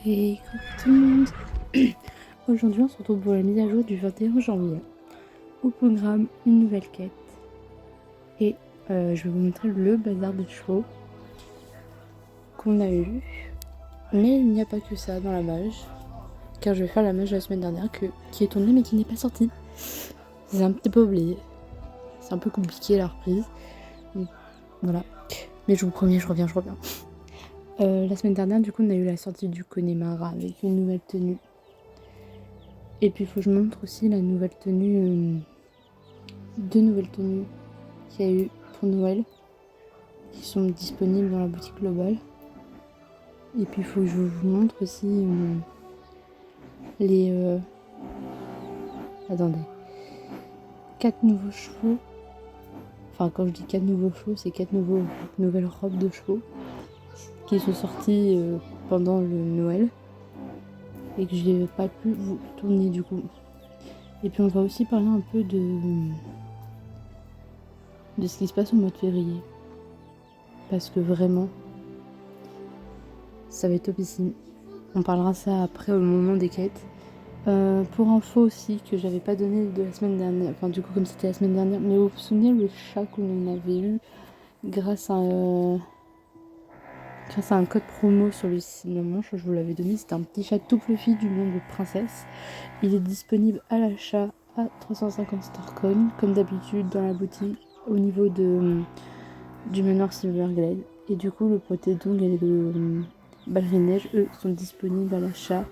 Et coucou tout le monde. Aujourd'hui on se retrouve pour la mise à jour du 21 janvier. Au programme, une nouvelle quête. Et je vais vous montrer le bazar de chevaux qu'on a eu. Mais il n'y a pas que ça dans la mage. Car je vais faire la mage la semaine dernière qui est tournée mais qui n'est pas sortie. C'est un petit peu oublié. C'est un peu compliqué la reprise. Donc, voilà. Mais je vous promets, je reviens. La semaine dernière, du coup, on a eu la sortie du Connemara avec une nouvelle tenue. Et puis, il faut que je montre aussi la nouvelle tenue, deux nouvelles tenues qu'il y a eu pour Noël, qui sont disponibles dans la boutique globale. Et puis, il faut que je vous montre aussi les... Attendez. 4 nouveaux chevaux. Enfin, quand je dis 4 nouveaux chevaux, c'est 4 nouvelles robes de chevaux qui sont sorties pendant le Noël et que j'ai pas pu vous tourner du coup. Et puis on va aussi parler un peu de ce qui se passe au mois de février. Parce que vraiment, ça va être topissime. On parlera ça après au moment des quêtes. Pour info aussi, que j'avais pas donné de la semaine dernière, enfin du coup comme c'était la semaine dernière, mais vous vous souvenez le chat qu'on avait eu grâce à un code promo sur le site de Manche, je vous l'avais donné, c'était un petit chat tout fluffy du nom de Princesse. Il est disponible à l'achat à 350 Starcoin, comme d'habitude dans la boutique au niveau du manoir Silverglade. Et du coup le Protégdong et le Ballerine-Neige, eux, sont disponibles à l'achat.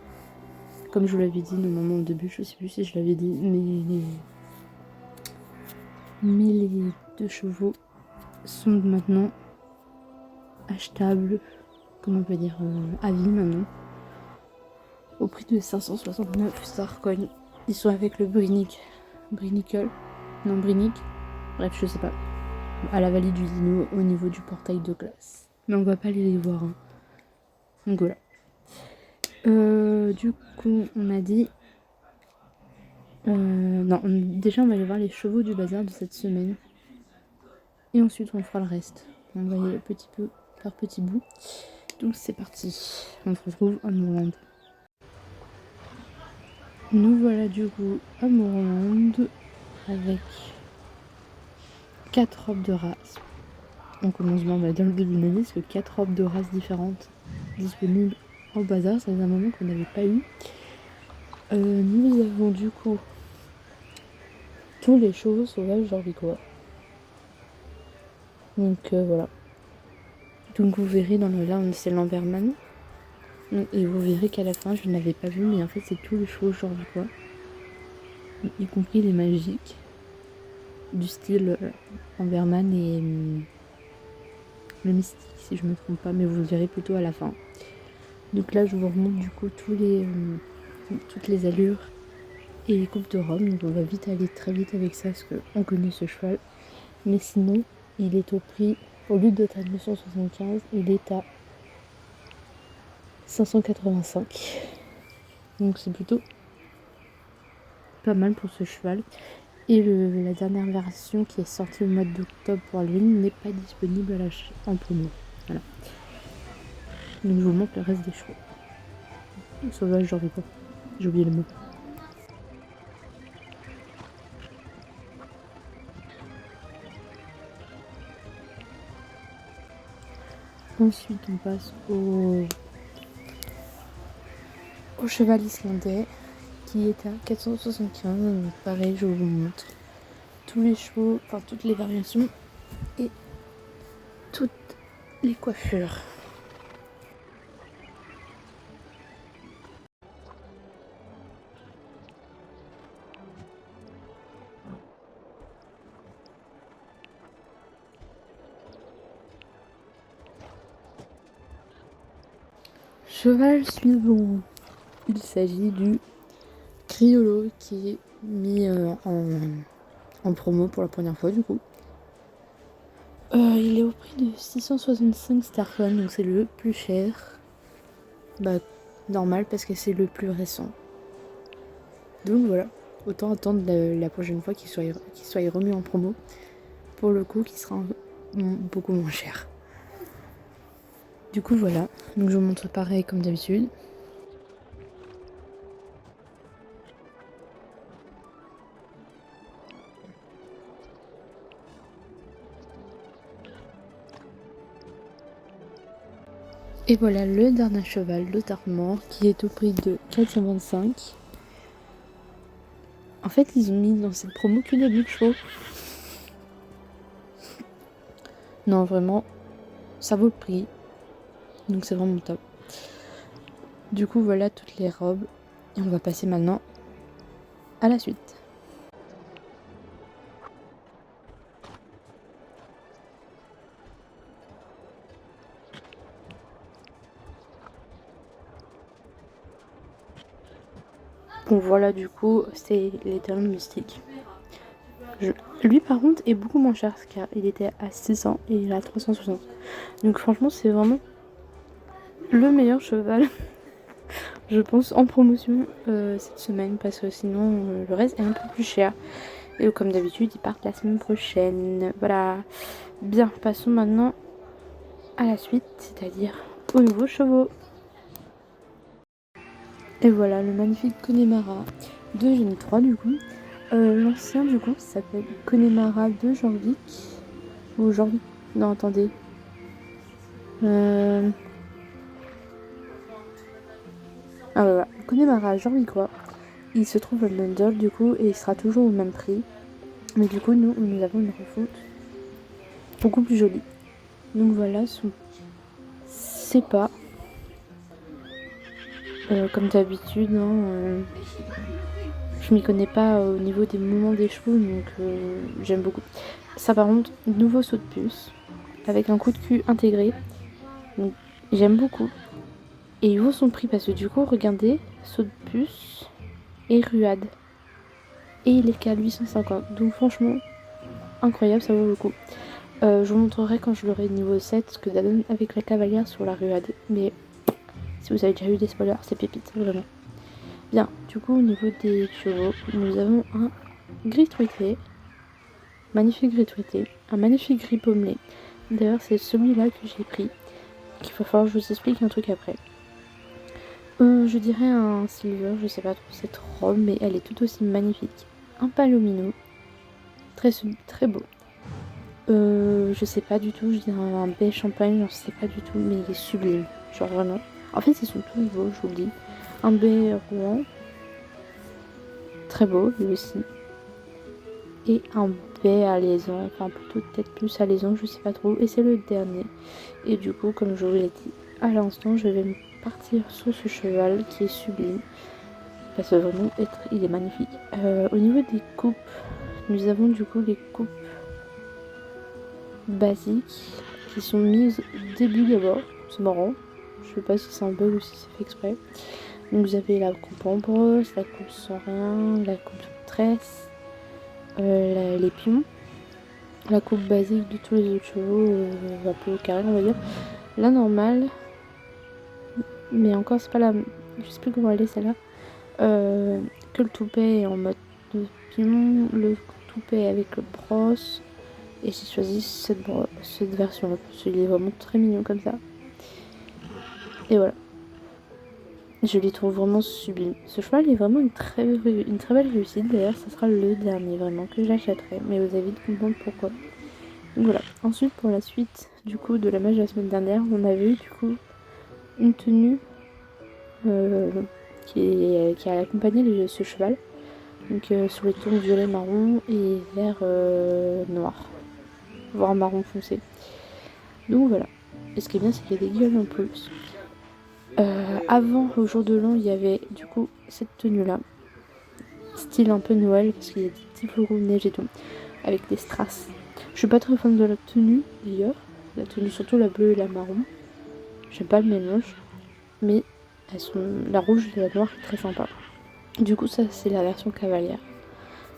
Comme je vous l'avais dit normalement au début, je sais plus si je l'avais dit, mais les deux chevaux sont maintenant achetables, comment on peut dire, à vie maintenant, au prix de 569 Starcoin. Ils sont avec le Brinicle, bref je sais pas, à la vallée du Lino au niveau du portail de glace. Mais on va pas aller les voir, hein. Donc voilà. Du coup on a dit... non, déjà on va aller voir les chevaux du bazar de cette semaine. Et ensuite on fera le reste. On va y aller petit peu par petits bouts. Donc c'est parti. On se retrouve à Mourande. Nous voilà du coup à Mourande avec 4 robes de race. On commence bien dans le début de l'année parce que 4 robes de race différentes disponibles au bazar. Ça faisait un moment qu'on n'avait pas eu. Nous avons du coup tous les chevaux sauvages d'Orbicois. Donc voilà. Donc vous verrez dans le là c'est Lamberman. Et vous verrez qu'à la fin je n'avais pas vu, mais en fait c'est tous les chevaux d'Orbicois. Y compris les magiques. Du style Lamberman et le mystique si je me trompe pas, mais vous le verrez plutôt à la fin. Donc là je vous remonte du coup toutes les allures et les coupes de robe. Donc on va vite aller très vite avec ça parce qu'on connaît ce cheval. Mais sinon il est au prix, au lieu d'être à 275, il est à 585. Donc c'est plutôt pas mal pour ce cheval. Et la dernière version qui est sortie au mois d'octobre pour lui n'est pas disponible à l'achat en promo. Voilà. Donc je vous montre le reste des chevaux. Sauvage, j'en veux pas. J'ai oublié le mot. Ensuite, on passe au cheval islandais qui est à 475. Donc pareil, je vous montre tous les chevaux, enfin toutes les variations et toutes les coiffures. Cheval suivant. Il s'agit du Criollo qui est mis en promo pour la première fois du coup. Il est au prix de 665 Starcoin, donc c'est le plus cher. Bah normal parce que c'est le plus récent. Donc voilà, autant attendre la prochaine fois qu'il soit remis en promo. Pour le coup, qui sera beaucoup moins cher. Du coup voilà, donc je vous montre pareil comme d'habitude. Et voilà le dernier cheval, le Dartmoor, qui est au prix de 425. En fait, ils ont mis dans cette promo que des chevaux. Non, vraiment, ça vaut le prix. Donc c'est vraiment top. Du coup, voilà toutes les robes. Et on va passer maintenant à la suite. Bon voilà, du coup, c'est les talons mystiques. Lui par contre est beaucoup moins cher car il était à 600 et il est à 360. Donc franchement c'est vraiment le meilleur cheval je pense en promotion cette semaine parce que sinon le reste est un peu plus cher. Et comme d'habitude ils partent la semaine prochaine. Voilà. Bien, passons maintenant à la suite, c'est-à-dire aux nouveaux chevaux. Et voilà le magnifique Connemara de Génie 3 du coup. L'ancien du coup s'appelle Connemara de Jorvik. Ou Jorvik. Non attendez. Ah voilà. Connemara Jorvikois. Il se trouve à London du coup et il sera toujours au même prix. Mais du coup nous avons une refonte beaucoup plus jolie. Donc voilà ses pas. Comme d'habitude, hein, je m'y connais pas au niveau des mouvements des chevaux, donc j'aime beaucoup. Ça par contre, nouveau saut de puce, avec un coup de cul intégré. Donc j'aime beaucoup. Et il vaut son prix parce que du coup, regardez, saut de puce et ruade. Et il est qu'à 850. Donc franchement, incroyable, ça vaut le coup. Je vous montrerai quand je l'aurai niveau 7 ce que ça donne avec la cavalière sur la ruade. Mais si vous avez déjà eu des spoilers, c'est pépite, vraiment. Bien, du coup au niveau des chevaux, nous avons un gris truité, magnifique gris truité, un magnifique gris pommelé. D'ailleurs c'est celui-là que j'ai pris, qu'il va falloir que je vous explique un truc après. Je dirais un silver, je sais pas trop cette robe, mais elle est tout aussi magnifique. Un palomino, très beau. Je sais pas du tout, je dirais un baie champagne, je sais pas du tout, mais il est sublime, genre vraiment. En fait ils sont tous nouveaux, je vous le dis. Un baie rouen, très beau lui aussi. Et un baie alezan, enfin plutôt peut-être plus alezan, je sais pas trop. Et c'est le dernier. Et du coup, comme je vous l'ai dit à l'instant, je vais partir sur ce cheval qui est sublime. Parce que vraiment, il est magnifique. Au niveau des coupes, nous avons du coup les coupes basiques qui sont mises au début d'abord. C'est marrant. Je sais pas si c'est un bug ou si c'est fait exprès. Donc vous avez la coupe en brosse, la coupe sans rien, la coupe tresse, les pions, la coupe basique de tous les autres chevaux, un peu au carré on va dire. La normale, mais encore c'est pas la... Je sais plus comment elle est celle-là. Que le toupet est en mode de pion, le toupet avec le brosse. Et j'ai choisi cette version-là parce qu'il est vraiment très mignon comme ça. Et voilà. Je les trouve vraiment sublimes. Ce cheval est vraiment une très belle réussite. D'ailleurs, ça sera le dernier vraiment que j'achèterai. Mais vous avez vite comprendre pourquoi. Donc voilà. Ensuite, pour la suite du coup de la mage de la semaine dernière, on avait eu du coup une tenue qui a accompagné ce cheval. Donc sur les tons violet, marron et vert noir. Voire marron foncé. Donc voilà. Et ce qui est bien, c'est qu'il y a des gueules en plus. Avant, au jour de l'an, il y avait du coup cette tenue-là. Style un peu Noël, parce qu'il y a des petits flocons de neige et tout. Avec des strass. Je suis pas très fan de la tenue, d'ailleurs. La tenue, surtout la bleue et la marron. J'aime pas le mélange. Mais la rouge et la noire est très sympa. Du coup, ça, c'est la version cavalière.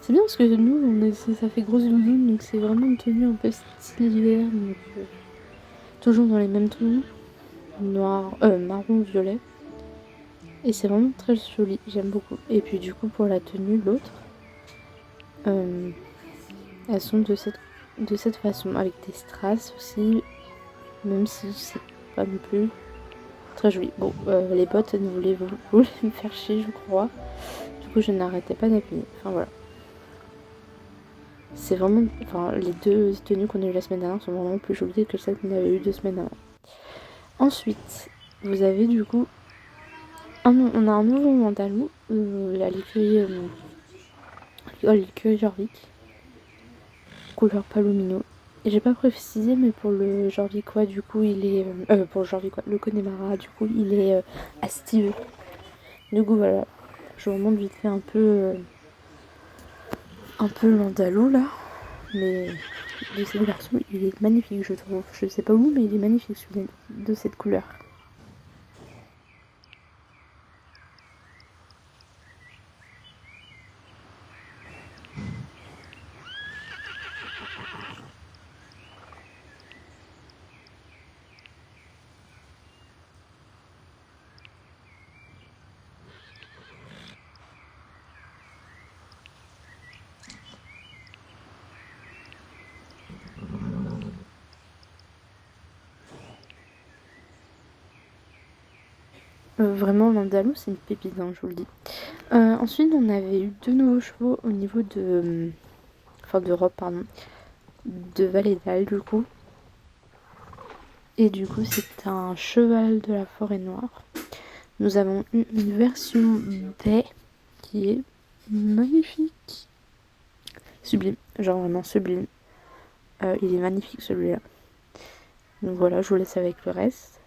C'est bien parce que nous, ça fait grosse doudoune, donc c'est vraiment une tenue un peu style hiver. Donc, toujours dans les mêmes tons. Noir, marron, violet. Et c'est vraiment très joli, j'aime beaucoup. Et puis du coup pour la tenue, l'autre, elles sont de cette façon, avec des strass aussi, même si c'est pas non plus très joli. Bon, les bottes, elles voulaient me faire chier, je crois. Du coup je n'arrêtais pas d'appuyer, enfin voilà. C'est vraiment, enfin les deux tenues qu'on a eu la semaine dernière sont vraiment plus jolies que celles qu'on avait eu 2 semaines avant. Ensuite, vous avez du coup on a un nouveau Mandalou à l'écurie Jorvik, couleur palomino. Et j'ai pas précisé, mais pour le Jorvikois, du coup, il est. Pour le Jorvikois, le Connemara, du coup, il est à Steve. Du coup, voilà. Je vous remonte vite fait un peu l'Andalou là. Mais de cette version, il est magnifique, je trouve. Je sais pas où, mais il est magnifique celui de cette couleur. Vraiment, l'Andalou, c'est une pépite, hein, je vous le dis. Ensuite, on avait eu deux nouveaux chevaux au niveau de. Enfin, d'Europe, pardon. De Valédal, du coup. Et du coup, c'est un cheval de la forêt noire. Nous avons eu une version baie qui est magnifique. Sublime, genre vraiment sublime. Il est magnifique celui-là. Donc voilà, je vous laisse avec le reste.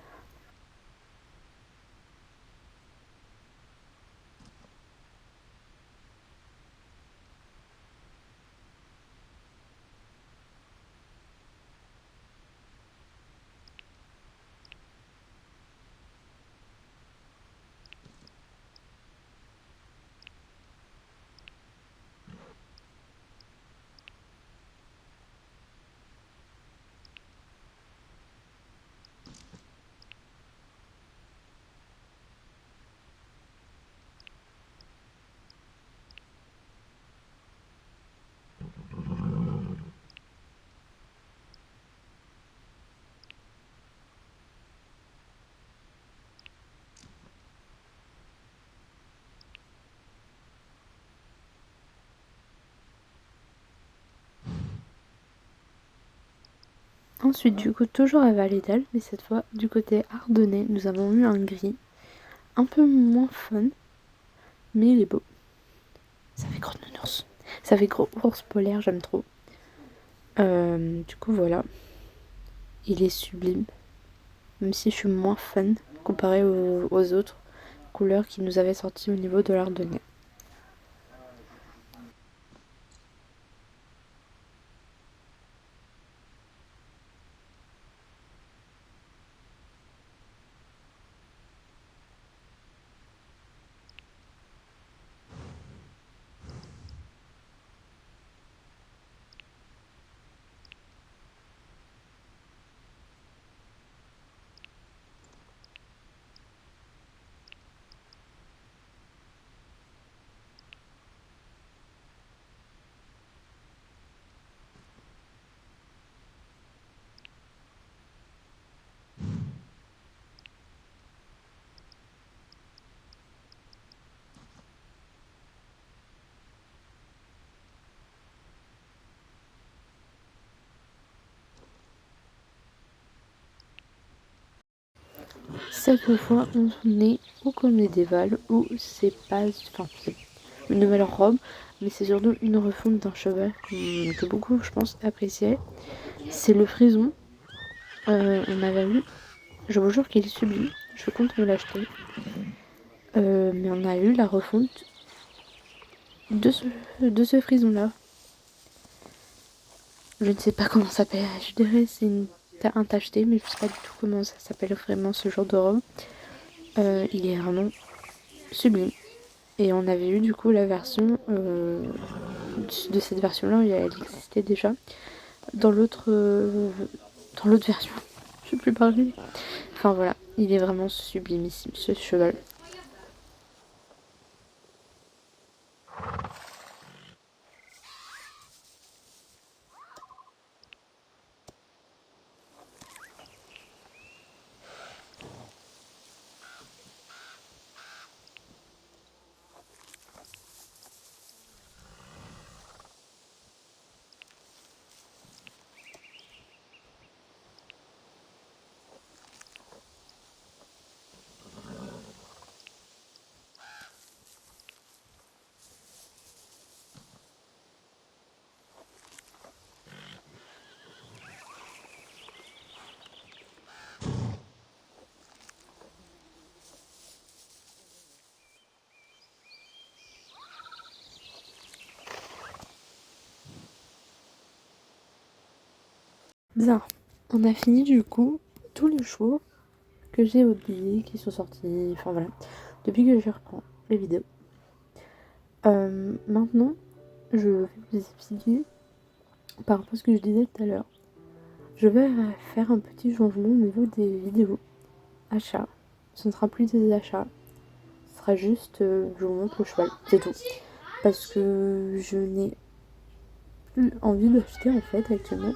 Ensuite, du coup, toujours à Valédal, mais cette fois du côté ardennais, nous avons eu un gris un peu moins fun, mais il est beau. Ça fait gros nounours. Ça fait gros ours polaire, j'aime trop. Du coup, voilà. Il est sublime. Même si je suis moins fan comparé aux autres couleurs qui nous avaient sorti au niveau de l'Ardennais. Cette fois, on est au Cône médiéval où c'est pas. Enfin, c'est une nouvelle robe, mais c'est surtout une refonte d'un cheval que beaucoup, je pense, appréciaient. C'est le frison. On avait vu. Je vous jure qu'il est sublime. Je compte me l'acheter. Mais on a eu la refonte de ce frison-là. Je ne sais pas comment ça s'appelle. Je dirais c'est un tacheté, mais je sais pas du tout comment ça s'appelle vraiment ce genre de robe. Il est vraiment sublime. Et on avait eu du coup la version de cette version-là, elle existait déjà dans l'autre version. Je sais plus parler. Enfin voilà, il est vraiment sublimissime ce cheval. Bien, on a fini du coup tous les chevaux que j'ai oubliés, qui sont sortis, enfin voilà, depuis que je reprends les vidéos. Maintenant, je vais vous expliquer par rapport à ce que je disais tout à l'heure. Je vais faire un petit changement au niveau des vidéos achats. Ce ne sera plus des achats, ce sera juste je vous montre le cheval, c'est tout. Parce que je n'ai plus envie d'acheter en fait actuellement.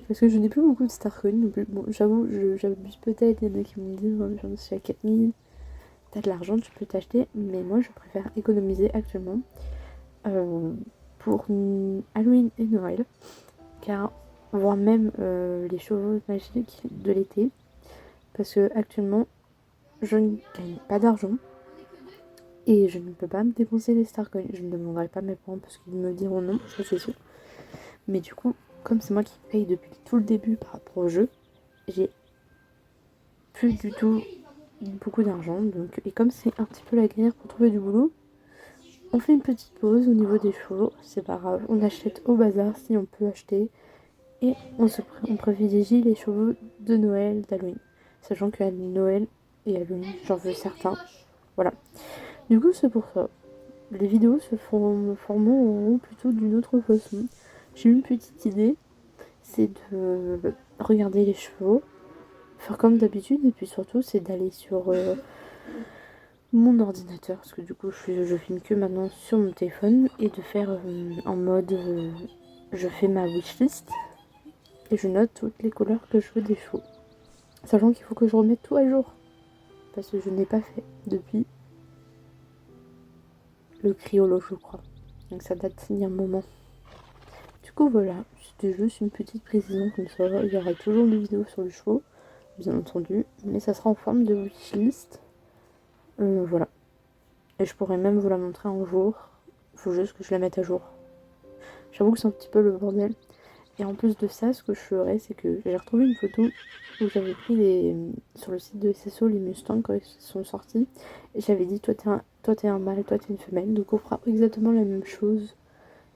Parce que je n'ai plus beaucoup de Starcoin non plus. Bon, j'avoue, j'abuse peut-être, il y en a qui vont me dire j'en suis à 4000, t'as de l'argent, tu peux t'acheter. Mais moi, je préfère économiser actuellement pour Halloween et Noël. Car, voire même les chevaux magiques de l'été. Parce que actuellement, je ne gagne pas d'argent. Et je ne peux pas me dépenser les Starcoins. Je ne demanderai pas mes parents parce qu'ils me diront non, ça c'est sûr. Mais du coup, comme c'est moi qui paye depuis tout le début par rapport au jeu, j'ai plus du tout beaucoup d'argent. Donc, et comme c'est un petit peu la galère pour trouver du boulot, on fait une petite pause au niveau des chevaux. C'est pas grave, on achète au bazar si on peut acheter. Et on privilégie les chevaux de Noël, d'Halloween. Sachant qu'à Noël et Halloween, j'en veux certains. Voilà. Du coup, c'est pour ça. Les vidéos se formeront plutôt d'une autre façon. J'ai une petite idée, c'est de regarder les chevaux, faire comme d'habitude, et puis surtout c'est d'aller sur mon ordinateur, parce que du coup je filme que maintenant sur mon téléphone, et de faire en mode je fais ma wishlist, et je note toutes les couleurs que je veux des chevaux. Sachant qu'il faut que je remette tout à jour, parce que je n'ai pas fait depuis le criolo, je crois. Donc ça date d'il y a un moment. Du coup voilà, c'était juste une petite précision comme ça. Il y aura toujours des vidéos sur les chevaux, bien entendu, mais ça sera en forme de wishlist. Voilà. Et je pourrais même vous la montrer un jour. Il faut juste que je la mette à jour. J'avoue que c'est un petit peu le bordel. Et en plus de ça, ce que je ferais, c'est que j'ai retrouvé une photo où j'avais pris sur le site de SSO les Mustangs quand ils sont sortis. Et j'avais dit, toi t'es un mâle, toi t'es une femelle. Donc on fera exactement la même chose.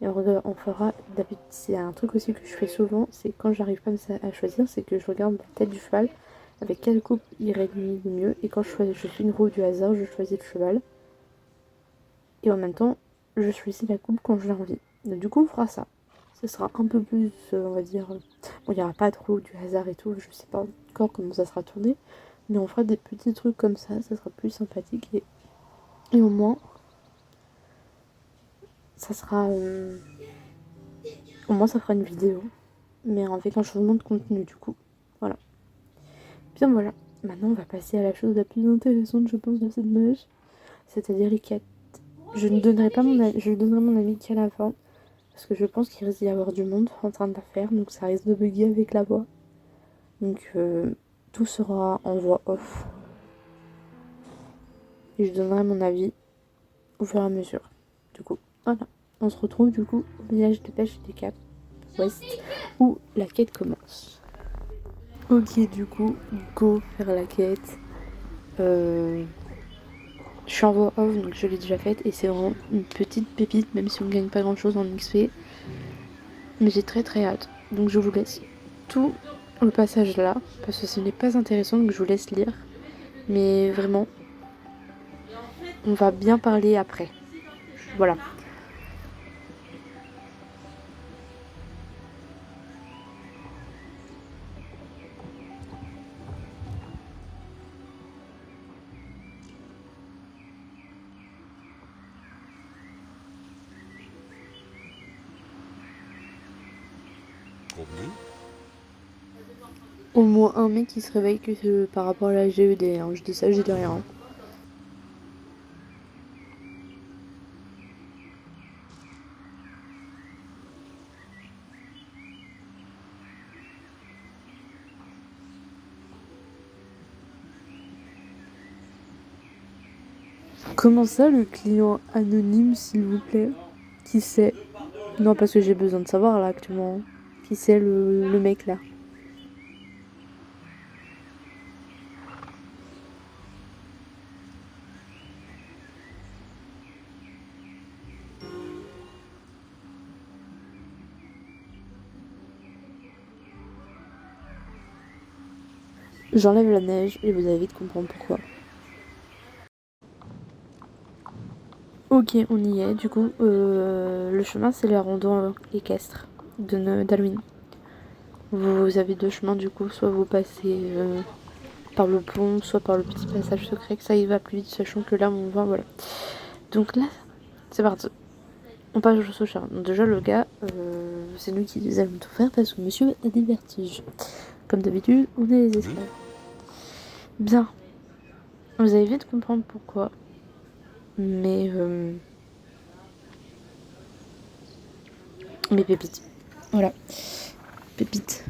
Et on fera, d'habitude, c'est un truc aussi que je fais souvent, c'est quand j'arrive pas à choisir, c'est que je regarde la tête du cheval, avec quelle coupe irait le mieux. Et quand je fais une roue du hasard, je choisis le cheval. Et en même temps, je choisis la coupe quand j'ai envie. Donc, du coup, on fera ça. Ce sera un peu plus, on va dire... Bon, il n'y aura pas trop du hasard et tout, je sais pas encore comment ça sera tourné. Mais on fera des petits trucs comme ça sera plus sympathique. Et au moins, ça sera... au moins, ça fera une vidéo. Mais avec un changement de contenu, du coup. Voilà. Bien voilà. Maintenant, on va passer à la chose la plus intéressante, je pense, de cette mèche. C'est-à-dire les quêtes. Je ne donnerai pas je donnerai mon avis qu'à la fin. Parce que je pense qu'il risque d'y avoir du monde en train de la faire, donc ça risque de bugger avec la voix. Donc tout sera en voix off. Et je donnerai mon avis au fur et à mesure. Du coup, voilà. On se retrouve du coup au village de pêche des Caps Ouest où la quête commence. Ok, du coup, go faire la quête. Je suis en voix off, donc je l'ai déjà faite. Et c'est vraiment une petite pépite, même si on gagne pas grand chose en XP. Mais j'ai très très hâte. Donc je vous laisse tout le passage là, parce que ce n'est pas intéressant, donc je vous laisse lire. Mais vraiment, on va bien parler après. Voilà. Au moins un mec qui se réveille que par rapport à la GED, hein. Je dis ça, je dis rien. Comment ça, le client anonyme, s'il vous plaît? Qui c'est? Non, parce que j'ai besoin de savoir là actuellement. Qui c'est le mec là? J'enlève la neige et vous allez vite comprendre pourquoi. Ok, on y est. Du coup, le chemin, c'est la rando équestre d'Halloween. Vous avez deux chemins, du coup. Soit vous passez par le pont, soit par le petit passage secret, que ça y va plus vite, sachant que là, on va, voilà. Donc là, c'est parti. On passe au char. Donc déjà, le gars, c'est nous qui allons tout faire parce que monsieur a des vertiges. Comme d'habitude, on est les esclaves. Bien. Vous allez vite comprendre pourquoi. Mais pépites. Voilà. Pépites.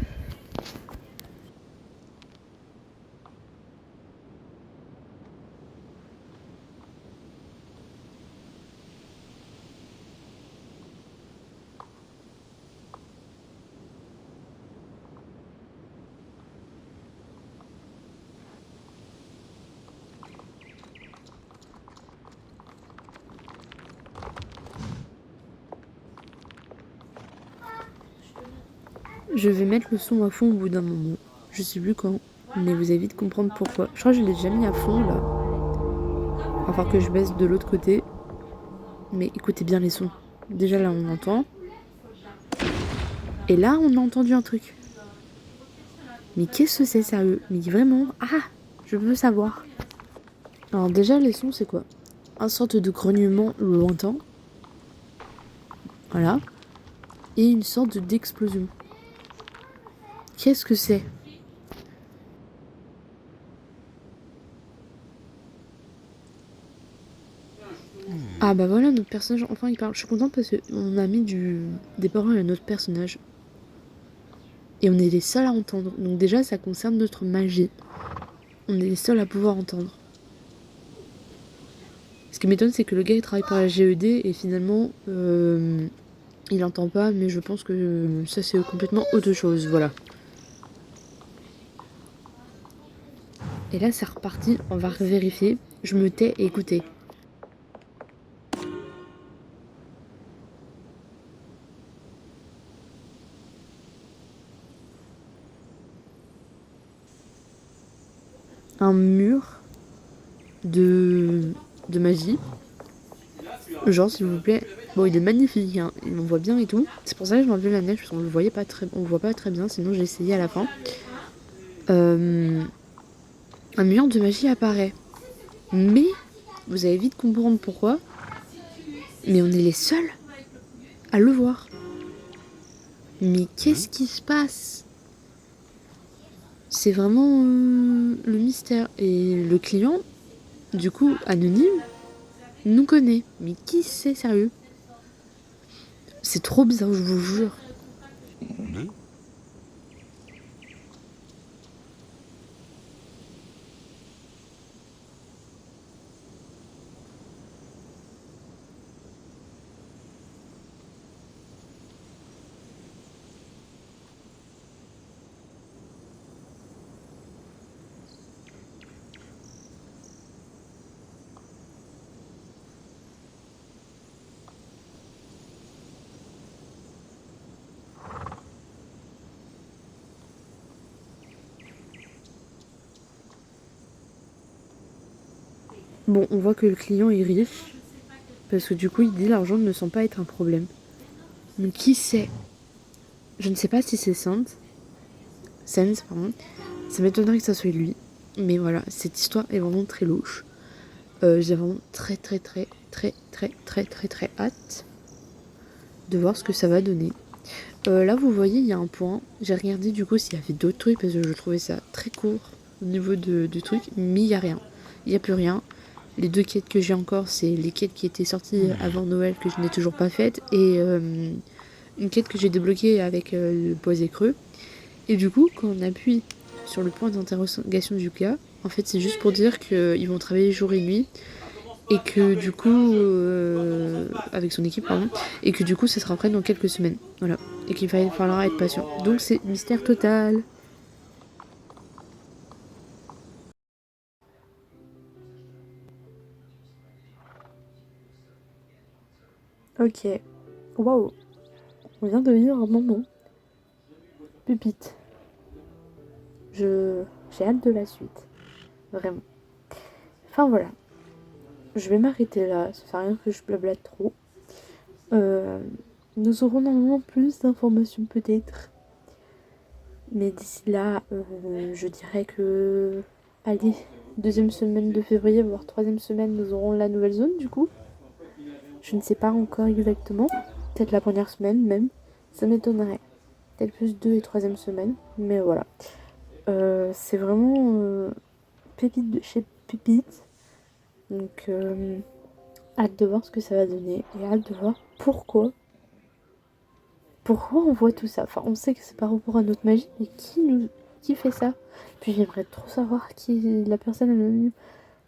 Je vais mettre le son à fond au bout d'un moment. Je sais plus quand. Mais vous allez vite comprendre pourquoi. Je crois que je l'ai déjà mis à fond là. Enfin que je baisse de l'autre côté. Mais écoutez bien les sons. Déjà là on entend. Et là on a entendu un truc. Mais qu'est-ce que c'est sérieux? Mais vraiment? Ah! Je veux savoir. Alors déjà les sons c'est quoi? Un sorte de grognement lointain. Voilà. Et une sorte d'explosion. Qu'est-ce que c'est? Ah bah voilà, notre personnage, enfin il parle. Je suis contente parce qu'on a mis des paroles à notre personnage. Et on est les seuls à entendre. Donc déjà, ça concerne notre magie. On est les seuls à pouvoir entendre. Ce qui m'étonne, c'est que le gars, il travaille par la GED et finalement, il entend pas. Mais je pense que ça, c'est complètement autre chose. Voilà. Et là, c'est reparti. On va vérifier. Je me tais et écoutez. Un mur de magie. Genre, s'il vous plaît. Bon, il est magnifique, hein. On voit bien et tout. C'est pour ça que j'ai enlevé la neige, parce qu'on le voyait pas très, on le voit pas très bien. Sinon, j'ai essayé à la fin. Un mur de magie apparaît. Mais, vous allez vite comprendre pourquoi. Mais on est les seuls à le voir. Mais qu'est-ce qui se passe? C'est vraiment le mystère. Et le client, du coup, anonyme, nous connaît. Mais qui c'est, sérieux? C'est trop bizarre, je vous jure. Bon, on voit que le client est riche. Parce que du coup, il dit l'argent ne semble pas être un problème. Mais qui c'est? Je ne sais pas si c'est Sans, pardon. Ça m'étonnerait que ça soit lui. Mais voilà, cette histoire est vraiment très louche. J'ai vraiment très hâte de voir ce que ça va donner. Là, vous voyez, il y a un point. J'ai regardé du coup s'il y avait d'autres trucs parce que je trouvais ça très court au niveau du truc. Mais il n'y a rien. Il n'y a plus rien. Les deux quêtes que j'ai encore, c'est les quêtes qui étaient sorties avant Noël que je n'ai toujours pas faites. Et une quête que j'ai débloquée avec le boisé creux. Et du coup, quand on appuie sur le point d'interrogation du gars, en fait, c'est juste pour dire qu'ils vont travailler jour et nuit. Et que du coup, avec son équipe, pardon, et que du coup, ça sera prêt dans quelques semaines. Voilà. Et qu'il falloir être patient. Donc, c'est mystère total. Ok. Waouh. On vient de vivre un moment. Pépite. Je J'ai hâte de la suite. Vraiment. Enfin voilà. Je vais m'arrêter là. Ça sert à rien que je blablate trop. Nous aurons normalement plus d'informations peut-être. Mais d'ici là, je dirais que... Allez, deuxième semaine de février, voire troisième semaine, nous aurons la nouvelle zone du coup. Je ne sais pas encore exactement. Peut-être la première semaine même. Ça m'étonnerait. Peut-être plus deux et troisième semaine. Mais voilà. C'est vraiment pépite de chez pépite. Donc hâte de voir ce que ça va donner. Et hâte de voir pourquoi on voit tout ça. Enfin, on sait que c'est par rapport à notre magie, mais qui fait ça? Puis j'aimerais trop savoir qui est la personne anonyme.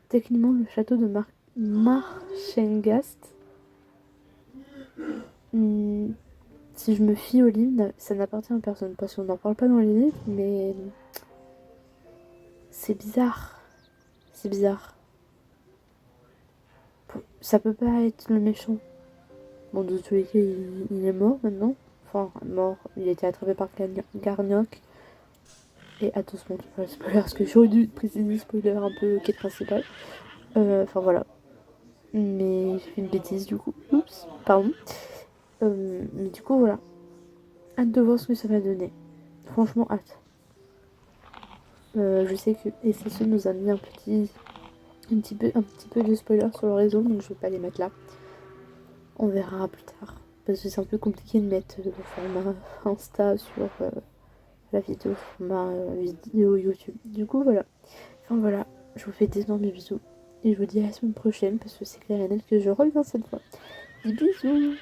Techniquement, le château de Marchengast. Si je me fie aux livres, ça n'appartient à personne. Parce qu'on n'en parle pas dans les livres, mais c'est bizarre. C'est bizarre. Ça peut pas être le méchant. Bon, de tous les cas, il est mort maintenant. Enfin, mort. Il a été attrapé par Garnock. Et attention, spoiler, parce que j'aurais dû préciser spoiler un peu quête principale. Enfin voilà. Mais j'ai fait une bêtise du coup. Oups, pardon. Mais du coup, voilà. Hâte de voir ce que ça va donner. Franchement, hâte. Je sais que SSE nous a mis un petit peu de spoiler sur le réseau, donc je vais pas les mettre là. On verra plus tard. Parce que c'est un peu compliqué de mettre le format Insta sur la vidéo, format vidéo YouTube. Du coup, voilà. Enfin voilà, je vous fais d'énormes bisous. Et je vous dis à la semaine prochaine parce que c'est clair et net que je reviens cette fois. Des bisous!